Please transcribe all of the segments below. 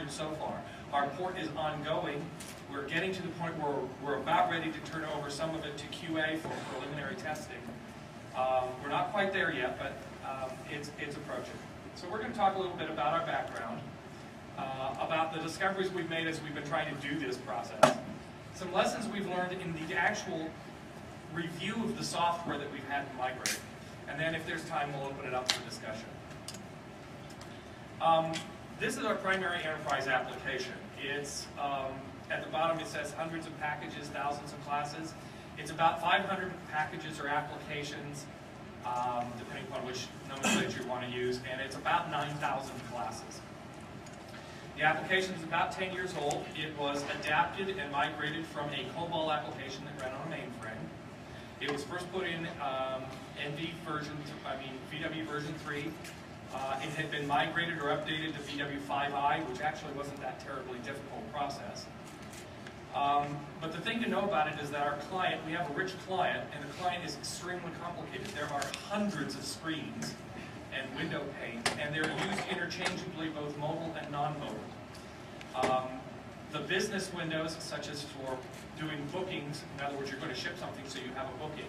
100 so far. Our port is ongoing. We're getting to the point where we're about ready to turn over some of it to QA for preliminary testing. We're not quite there yet, but it's approaching. So we're going to talk a little bit about our background, about the discoveries we've made as we've been trying to do this process, some lessons we've learned in the actual review of the software that we've had to migrate, and then if there's time, we'll open it up for discussion. This is our primary enterprise application. It's, at the bottom it says hundreds of packages, thousands of classes. It's about 500 packages or applications, depending upon which nomenclature you want to use, and it's about 9,000 classes. The application is about 10 years old. It was adapted and migrated from a COBOL application that ran on a mainframe. It was first put in VW version 3. It had been migrated or updated to VW5i, which actually wasn't that terribly difficult process. But the thing to know about it is that our client, we have a rich client, and the client is extremely complicated. There are hundreds of screens and window pane, and they're used interchangeably, both mobile and non-mobile. The business windows, such as for doing bookings, in other words, you're going to ship something, so you have a booking,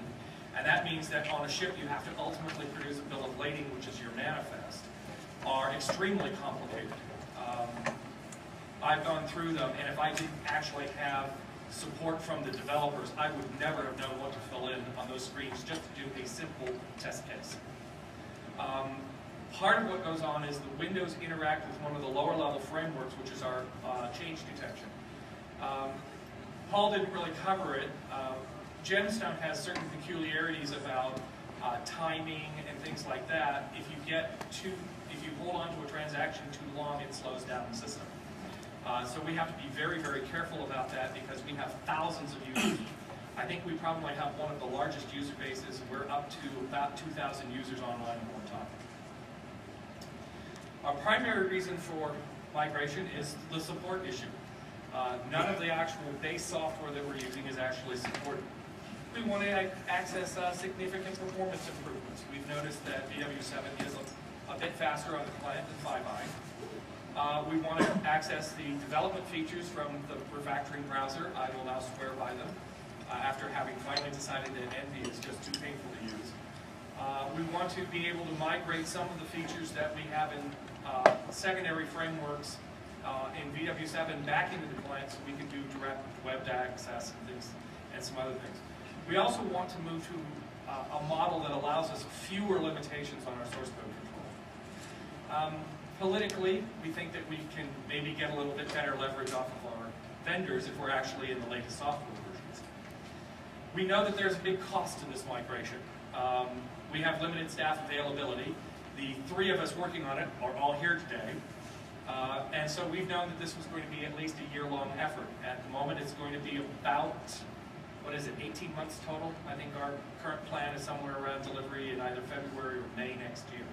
and that means that on a ship you have to ultimately produce a bill of lading, which is your manifest, are extremely complicated. I've gone through them, and if I didn't actually have support from the developers, I would never have known what to fill in on those screens just to do a simple test case. Part of what goes on is the windows interact with one of the lower level frameworks, which is our change detection. Paul didn't really cover it. Gemstone has certain peculiarities about timing and things like that. If you hold on to a transaction too long, it slows down the system. So we have to be very, very careful about that because we have thousands of users. I think we probably have one of the largest user bases. We're up to about 2,000 users online at one time. Our primary reason for migration is the support issue. None of the actual base software that we're using is actually supported. We want to access significant performance improvements. We've noticed that VW7 is a bit faster on the client than 5i. We want to access the development features from the refactoring browser. I will now swear by them after having finally decided that NV is just too painful to use. We want to be able to migrate some of the features that we have in secondary frameworks in VW7 back into the client so we can do direct web access and things and some other things. We also want to move to a model that allows us fewer limitations on our source code control. Politically, we think that we can maybe get a little bit better leverage off of our vendors if we're actually in the latest software versions. We know that there's a big cost to this migration. We have limited staff availability. The 3 of us working on it are all here today. And so we've known that this was going to be at least a year-long effort. At the moment, it's going to be about, 18 months total? I think our current plan is somewhere around delivery in either February or May next year.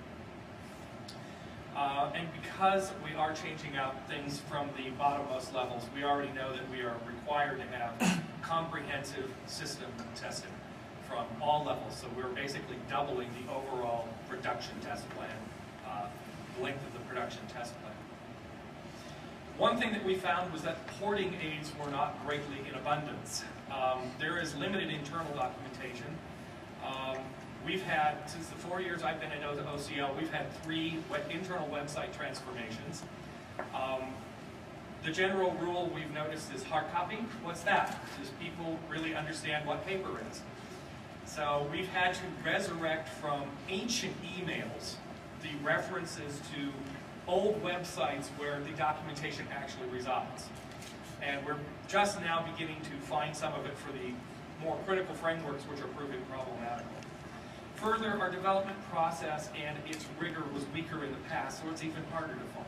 And because we are changing out things from the bottommost levels, we already know that we are required to have comprehensive system testing from all levels. So we're basically doubling the overall production test plan, length of the production test plan. One thing that we found was that porting aids were not greatly in abundance. There is limited internal documentation. We've had, since the 4 years I've been at OCL, we've had 3 internal website transformations. The general rule we've noticed is hard copy. What's that? Does people really understand what paper is? So we've had to resurrect from ancient emails the references to old websites where the documentation actually resides. And we're just now beginning to find some of it for the more critical frameworks which are proving problematical. Further, our development process and its rigor was weaker in the past, so it's even harder to find.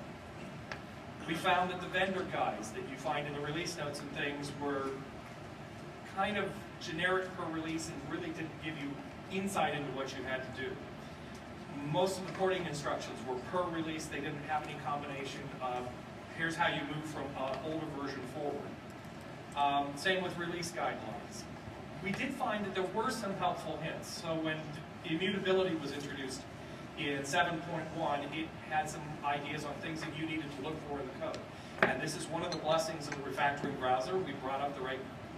We found that the vendor guides that you find in the release notes and things were kind of generic per release and really didn't give you insight into what you had to do. Most of the porting instructions were per release. They didn't have any combination of here's how you move from an older version forward. Same with release guidelines. We did find that there were some helpful hints. So when immutability was introduced in 7.1, it had some ideas on things that you needed to look for in the code. And this is one of the blessings of the refactoring browser. We brought up the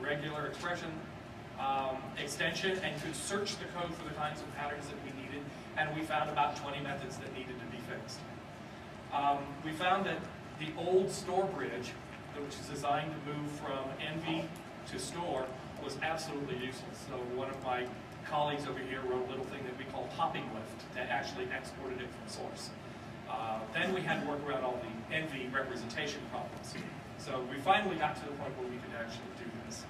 regular expression extension and could search the code for the kinds of patterns that we needed, and we found about 20 methods that needed to be fixed. We found that the old store bridge, which is designed to move from env to store, was absolutely useless. So one of my colleagues over here wrote a little thing that we call hopping lift that actually exported it from source. Then we had to work around all the env representation problems. So we finally got to the point where we could actually do this.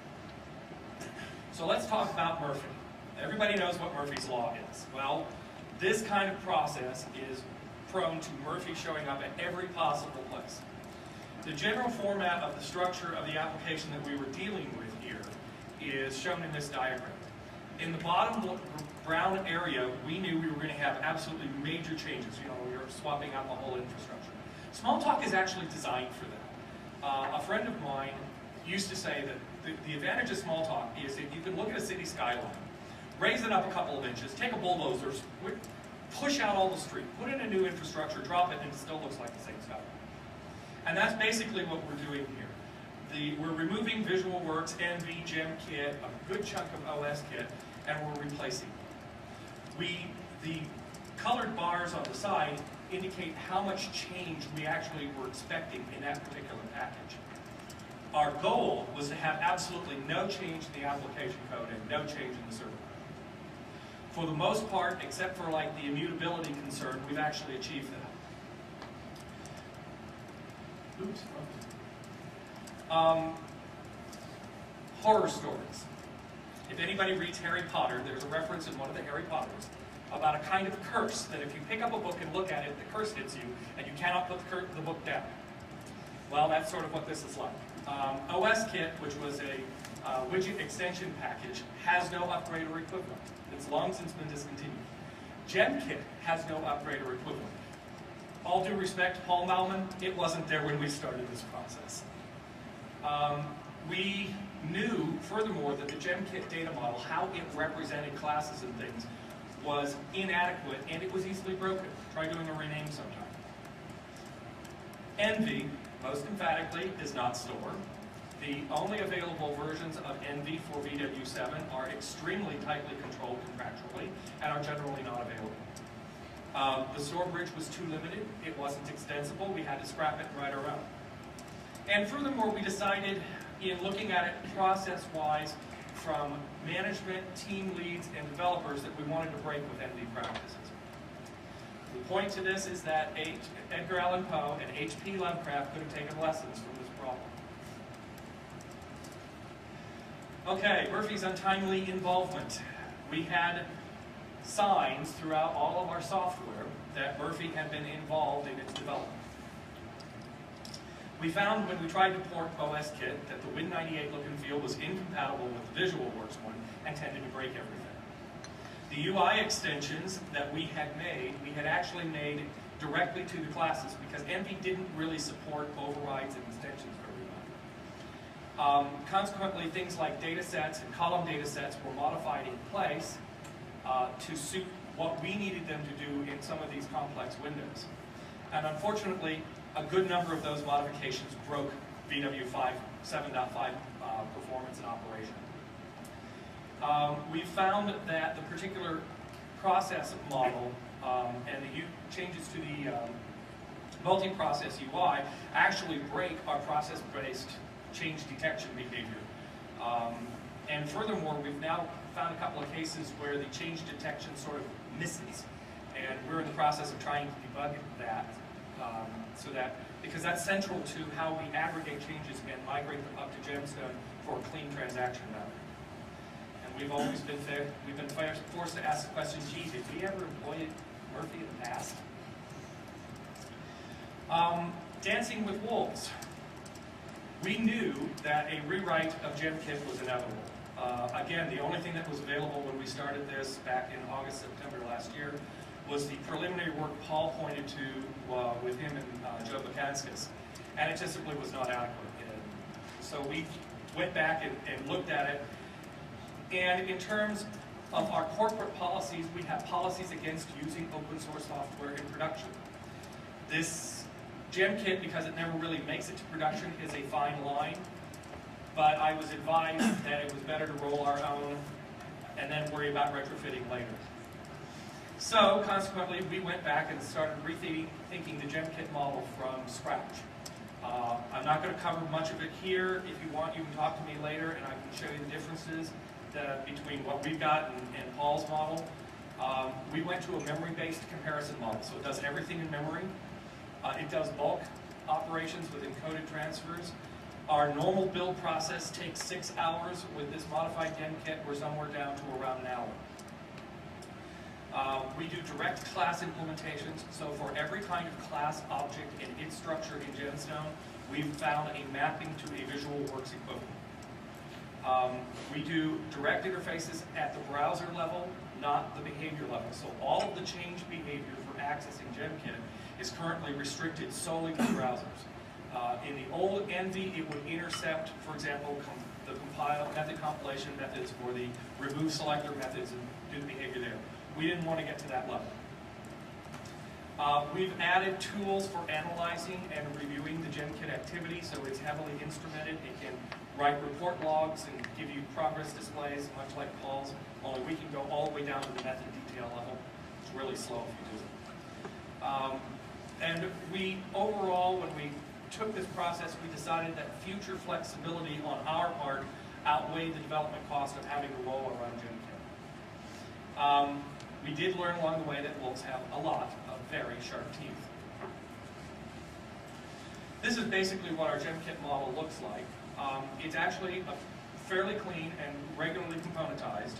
So let's talk about Murphy. Everybody knows what Murphy's Law is. Well, this kind of process is prone to Murphy showing up at every possible place. The general format of the structure of the application that we were dealing with here is shown in this diagram. In the bottom brown area, we knew we were going to have absolutely major changes. You know, we were swapping out the whole infrastructure. Smalltalk is actually designed for that. A friend of mine used to say that the advantage of Smalltalk is that you can look at a city skyline, raise it up a couple of inches, take a bulldozer, push out all the street, put in a new infrastructure, drop it, and it still looks like the same skyline. And that's basically what we're doing here. We're removing VisualWorks, NV, GemKit, a good chunk of OS kit, and we're replacing them. The colored bars on the side indicate how much change we actually were expecting in that particular package. Our goal was to have absolutely no change in the application code and no change in the server code. For the most part, except for like the immutability concern, we've actually achieved that. Oops. Horror stories. If anybody reads Harry Potter, there's a reference in one of the Harry Potters about a kind of curse that if you pick up a book and look at it, the curse hits you and you cannot put the book down. Well, that's sort of what this is like. OSKit, which was a widget extension package, has no upgrade or equivalent. It's long since been discontinued. GemKit has no upgrade or equivalent. All due respect, Paul Malman, it wasn't there when we started this process. We knew, furthermore, that the GemKit data model, how it represented classes and things, was inadequate and it was easily broken. Try doing a rename sometime. NV, most emphatically, is not store. The only available versions of NV for VW7 are extremely tightly controlled contractually and are generally not available. The store bridge was too limited. It wasn't extensible. We had to scrap it right around. And furthermore, we decided, in looking at it process-wise, from management, team leads, and developers, that we wanted to break with NV practices. The point to this is that Edgar Allan Poe and H.P. Lovecraft could have taken lessons from this problem. Okay, Murphy's untimely involvement. We had signs throughout all of our software that Murphy had been involved in its development. We found when we tried to port OSKit that the Win98 look and feel was incompatible with the VisualWorks one and tended to break everything. The UI extensions that we had actually made directly to the classes because NV didn't really support overrides and extensions very well. Consequently, things like data sets and column data sets were modified in place to suit what we needed them to do in some of these complex windows. And unfortunately, a good number of those modifications broke VW 7.5 performance and operation. We found that the particular process model and the changes to the multi-process UI actually break our process-based change detection behavior. And furthermore, we've now found a couple of cases where the change detection sort of misses. And we're in the process of trying to debug that. Because that's central to how we aggregate changes and migrate them up to Gemstone for a clean transaction routing. And we've always been forced to ask the question, gee, did we ever employ Murphy in the past? Dancing with wolves. We knew that a rewrite of GemKit was inevitable. Again, the only thing that was available when we started this back in August, September last year was the preliminary work Paul pointed to with him and Joe Bukanskis, and it just simply was not adequate. So we went back and looked at it, and in terms of our corporate policies, we have policies against using open source software in production. This GemKit, because it never really makes it to production, is a fine line, but I was advised that it was better to roll our own and then worry about retrofitting later. So, consequently, we went back and started rethinking the GemKit model from scratch. I'm not going to cover much of it here. If you want, you can talk to me later and I can show you the differences between what we've got and Paul's model. We went to a memory-based comparison model, so it does everything in memory. It does bulk operations with encoded transfers. Our normal build process takes 6 hours. With this modified GemKit, we're somewhere down to around an hour. We do direct class implementations, so for every kind of class object and its structure in Gemstone, we've found a mapping to a visual works equivalent. We do direct interfaces at the browser level, not the behavior level. So all of the change behavior for accessing GemKit is currently restricted solely to browsers. In the old Envy, it would intercept, for example, the method compilation methods or the remove selector methods and do the behavior there. We didn't want to get to that level. We've added tools for analyzing and reviewing the GemKit activity, so it's heavily instrumented. It can write report logs and give you progress displays, much like Paul's, only we can go all the way down to the method detail level. It's really slow if you do it. And we, overall, when we took this process, we decided that future flexibility on our part outweighed the development cost of having to roll around GemKit. We did learn along the way that wolves have a lot of very sharp teeth. This is basically what our GemKit model looks like. It's actually fairly clean and regularly componentized.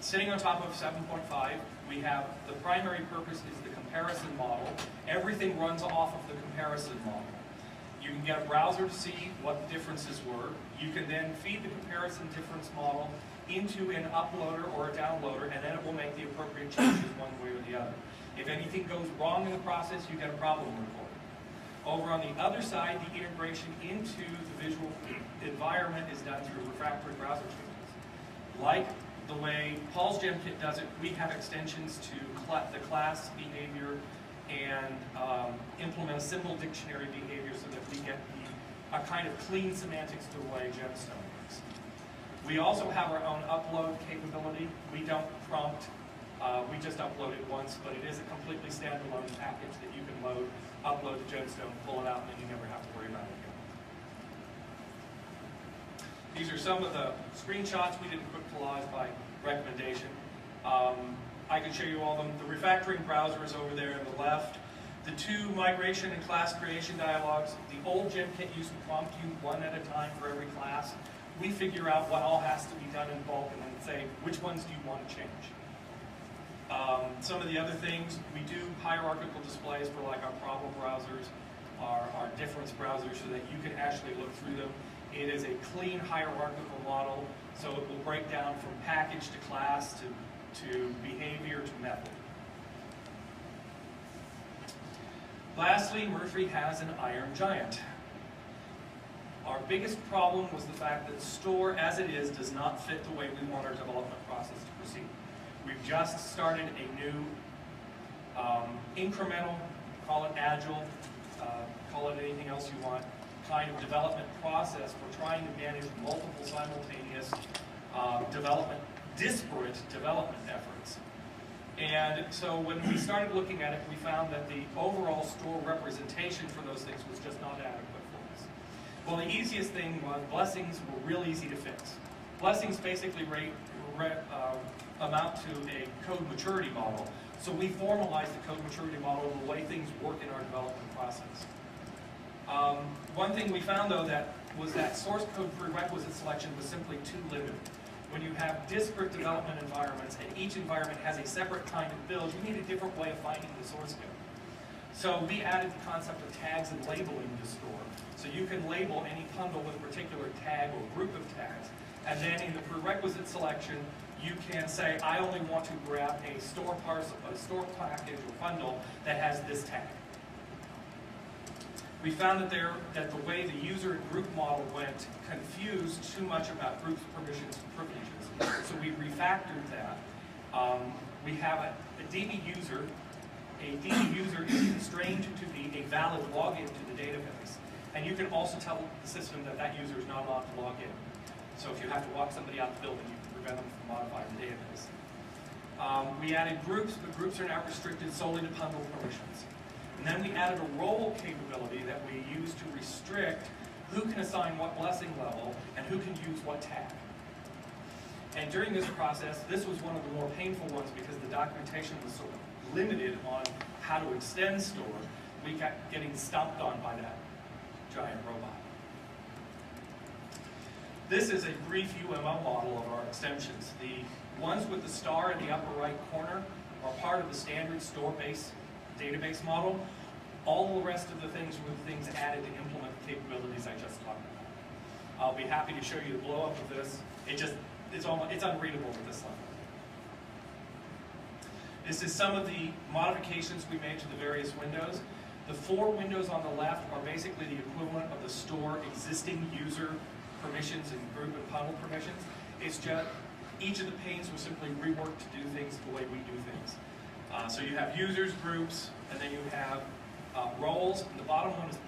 Sitting on top of 7.5, we have the primary purpose is the comparison model. Everything runs off of the comparison model. You can get a browser to see what the differences were. You can then feed the comparison difference model into an uploader or a downloader, and then it will make the appropriate changes one way or the other. If anything goes wrong in the process, you get a problem report. Over on the other side, the integration into the visual environment is done through refractory browser changes. Like the way Paul's GemKit does it, we have extensions to the class behavior and implement a symbol dictionary behavior so that we get a kind of clean semantics to the way Gemstone works. We also have our own upload capability. We don't prompt, we just upload it once, but it is a completely standalone package that you can load, upload to Gemstone, pull it out, and then you never have to worry about it again. These are some of the screenshots. We did a quick collage by recommendation. I can show you all of them. The refactoring browser is over there on the left. The two migration and class creation dialogues. The old GemKit used to prompt you one at a time for every class. We figure out what all has to be done in bulk and then say, which ones do you want to change? Some of the other things, we do hierarchical displays for like our problem browsers, our difference browsers, so that you can actually look through them. It is a clean hierarchical model, so it will break down from package to class to behavior to method. Lastly, Murphy has an iron giant. Our biggest problem was the fact that store, as it is, does not fit the way we want our development process to proceed. We've just started a new incremental, call it agile, call it anything else you want, kind of development process. We're trying to manage multiple simultaneous disparate development efforts. And so when we started looking at it, we found that the overall store representation for those things was just not adequate for us. Well, the easiest thing was blessings were real easy to fix. Blessings basically amount to a code maturity model. So we formalized the code maturity model the way things work in our development process. One thing we found, though, was that source code prerequisite selection was simply too limited. When you have disparate development environments and each environment has a separate kind of build, you need a different way of finding the source code. So we added the concept of tags and labeling to store. So you can label any bundle with a particular tag or group of tags. And then in the prerequisite selection, you can say, I only want to grab a store parcel, a store package or bundle that has this tag. We found that the way the user and group model went confused too much about groups, permissions, and privileges. So we refactored that. We have a DB user a DB user is constrained to be a valid login to the database. And you can also tell the system that that user is not allowed to log in. So if you have to walk somebody out the building, you can prevent them from modifying the database. We added groups, but groups are now restricted solely to bundle permissions. And then we added a role capability that we use to restrict who can assign what blessing level and who can use what tag. And during this process, this was one of the more painful ones because the documentation was sort of limited on how to extend store. We kept getting stomped on by that giant robot. This is a brief UML model of our extensions. The ones with the star in the upper right corner are part of the standard store-based database model. All the rest of the things were the things added to implement the capabilities I just talked about. I'll be happy to show you the blow-up of this. It's unreadable at this level. This is some of the modifications we made to the various windows. The 4 windows on the left are basically the equivalent of the store existing user permissions and group and bundle permissions. It's just each of the panes was simply reworked to do things the way we do things. So you have users, groups, and then you have roles. And the bottom one is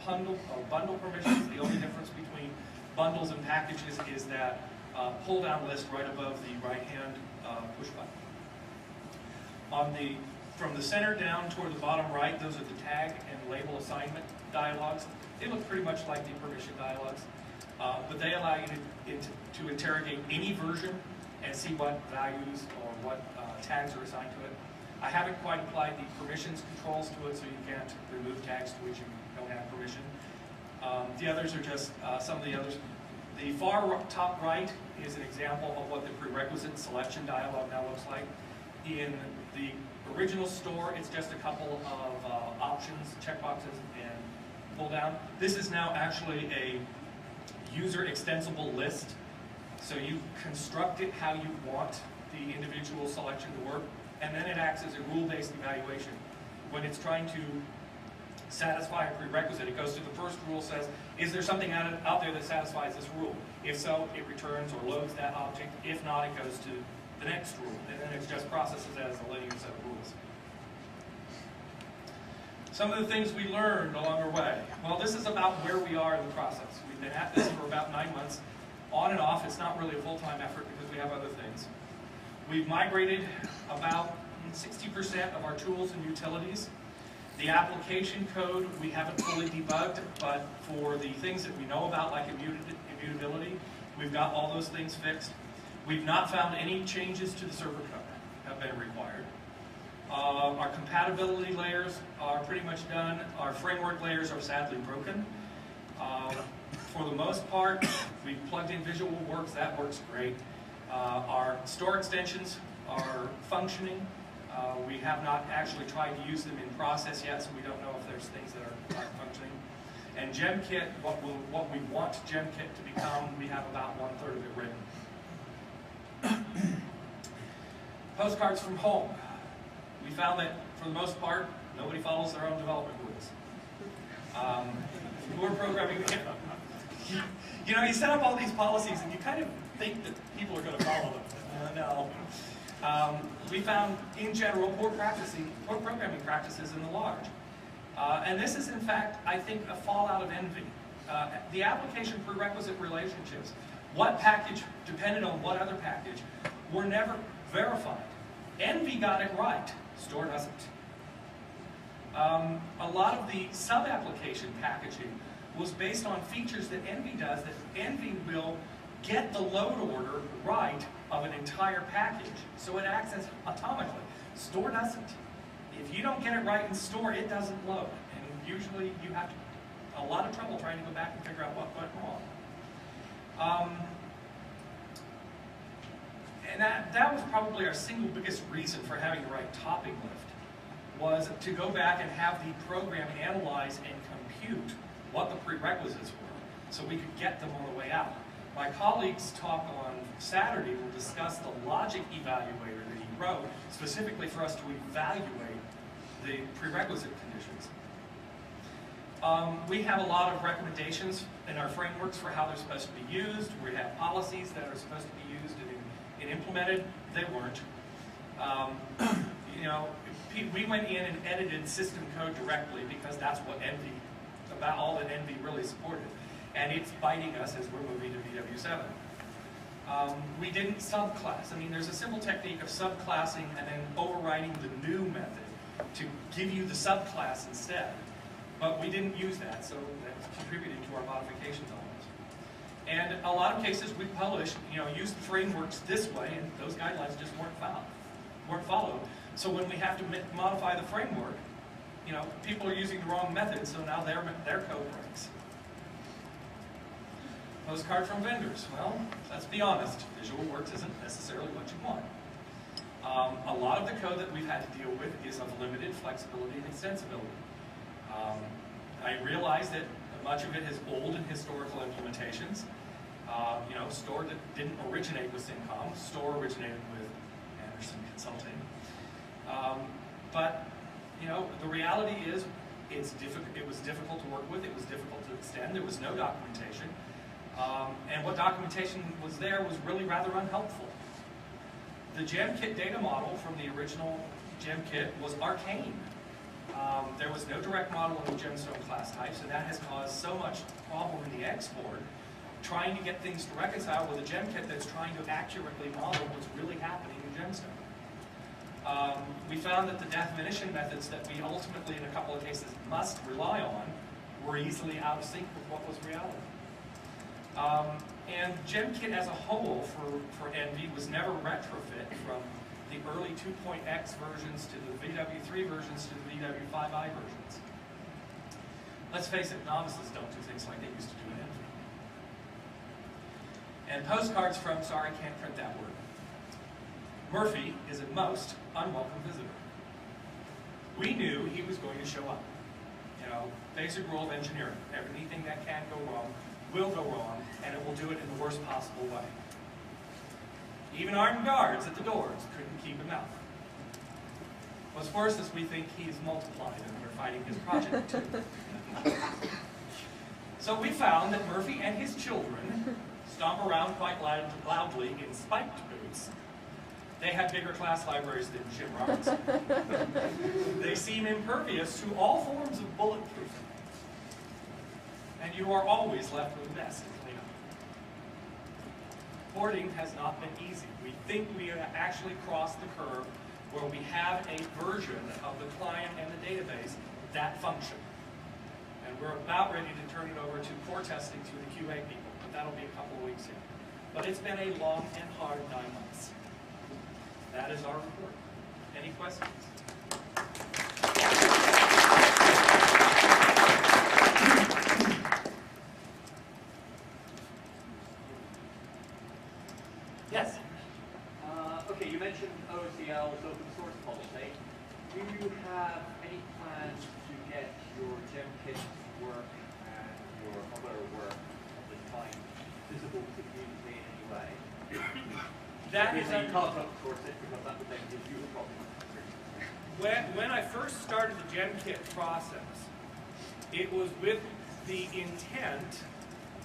bundle permissions. The only difference between bundles and packages is that pull-down list right above the right-hand push button. From the center down toward the bottom right, those are the tag and label assignment dialogues. They look pretty much like the permission dialogues, but they allow you to interrogate any version and see what values or what tags are assigned to it. I haven't quite applied the permissions controls to it, so you can't remove tags to which you don't have permission. The others are just some of the others. The far top right is an example of what the prerequisite selection dialog now looks like. In the original store, it's just a couple of options, checkboxes, and pull down. This is now actually a user extensible list. So you construct it how you want the individual selection to work, and then it acts as a rule-based evaluation. When it's trying to satisfy a prerequisite, it goes to the first rule, says, is there something out there that satisfies this rule? If so, it returns or loads that object. If not, it goes to the next rule, and then it just processes it as a linear set of rules. Some of the things we learned along our way. Well, this is about where we are in the process. We've been at this for about 9 months. On and off, it's not really a full-time effort because we have other things. We've migrated about 60% of our tools and utilities. The application code we haven't fully debugged, but for the things that we know about, like immutability, we've got all those things fixed. We've not found any changes to the server code have been required. Our compatibility layers are pretty much done. Our framework layers are sadly broken. For the most part, we've plugged in Visual Works. That works great. Our store extensions are functioning. We have not actually tried to use them in process yet, so we don't know if there's things that are not functioning. And GemKit, what we want GemKit to become, we have about 1/3 of it written. Postcards from home. We found that, for the most part, nobody follows their own development rules. We're programming. You know, you set up all these policies and you kind of think that people are going to follow them. No. We found, in general, poor programming practices in the large. And this is, in fact, I think, a fallout of envy. The application prerequisite relationships, what package depended on what other package, were never verified. Envy got it right. Store doesn't. A lot of the sub-application packaging was based on features that Envy does, that Envy will get the load order right of an entire package, so it acts as atomically. Store doesn't. If you don't get it right in store, it doesn't load, and usually you have a lot of trouble trying to go back and figure out what went wrong. And that was probably our single biggest reason for having to write topping lift, was to go back and have the program analyze and compute what the prerequisites were, so we could get them on the way out. My colleague's talk on Saturday will discuss the logic evaluator that he wrote specifically for us to evaluate the prerequisite conditions. We have a lot of recommendations in our frameworks for how they're supposed to be used. We have policies that are supposed to be used and implemented. They weren't. You know, we went in and edited system code directly because that's what Envy, about all that Envy really supported. And it's biting us as we're moving to VW7. We didn't subclass. I mean, there's a simple technique of subclassing and then overriding the new method to give you the subclass instead. But we didn't use that, so that's contributing to our modifications on it. And a lot of cases we published, use the frameworks this way, and those guidelines just weren't followed. So when we have to modify the framework, people are using the wrong method, so now their code breaks. Postcard from vendors. Well, let's be honest, Visual Works isn't necessarily what you want. A lot of the code that we've had to deal with is of limited flexibility and extensibility. I realize that much of it is old and historical implementations. Store that didn't originate with Cincom, Store originated with Anderson Consulting. But the reality is, it was difficult to work with. It was difficult to extend. There was no documentation, and what documentation was there was really rather unhelpful. The GemKit data model from the original GemKit was arcane. There was no direct model of the gemstone class types, and that has caused so much problem in the export, trying to get things to reconcile with a GemKit that's trying to accurately model what's really happening in gemstone. We found that the definition methods that we ultimately, in a couple of cases, must rely on were easily out of sync with what was reality. And GemKit as a whole for Envy was never retrofit from the early 2.x versions to the VW3 versions to the VW5i versions. Let's face it, novices don't do things like they used to do in Envy. And postcards from, sorry, can't print that word. Murphy is a most unwelcome visitor. We knew he was going to show up. Basic rule of engineering. Anything that can go wrong will go wrong, and it will do it in the worst possible way. Even armed guards at the doors couldn't keep him out. What's worse is we think he's multiplied and we're fighting his project too. So we found that Murphy and his children stomp around quite loudly in spiked boots. They have bigger class libraries than Jim Robertson. They seem impervious to all forms of bulletproofing. And you are always left with a mess to clean up. Porting has not been easy. We think we have actually crossed the curve where we have a version of the client and the database that function. And we're about ready to turn it over to core testing to the QA people, but that'll be a couple of weeks yet. But it's been a long and hard 9 months. That is our report. Any questions? Yes? Okay, you mentioned OCL's open source policy. Do you have any plans to get your GemKit work and your other work of this kind visible to the community in any way? That is you can't outsource it because that would then give you a problem. When I first started the GemKit process, it was with the intent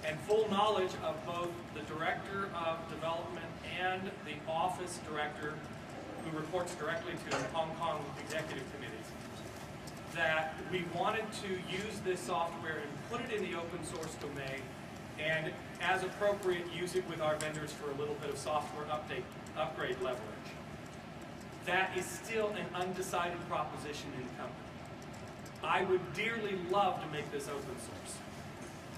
and full knowledge of both the Director of Development and the Office Director, who reports directly to the Hong Kong Executive Committee, that we wanted to use this software and put it in the open source domain, and as appropriate, use it with our vendors for a little bit of software upgrade leverage. That is still an undecided proposition in the company. I would dearly love to make this open source.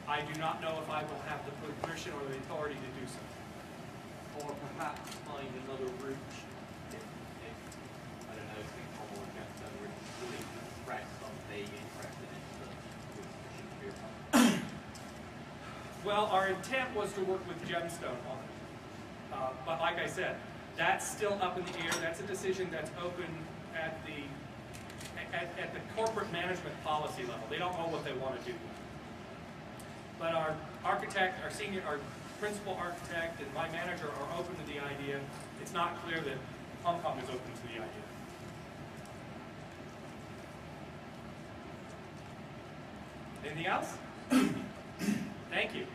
I do not know if I will have the permission or the authority to do so. Or perhaps find another route if I don't know, Cincom or Gemstone were willing to express something interested in the Well, our intent was to work with Gemstone on it. But like I said, that's still up in the air. That's a decision that's open at the corporate management policy level. They don't know what they want to do. But our architect, our principal architect, and my manager are open to the idea. It's not clear that Hong Kong is open to the idea. Anything else? Thank you.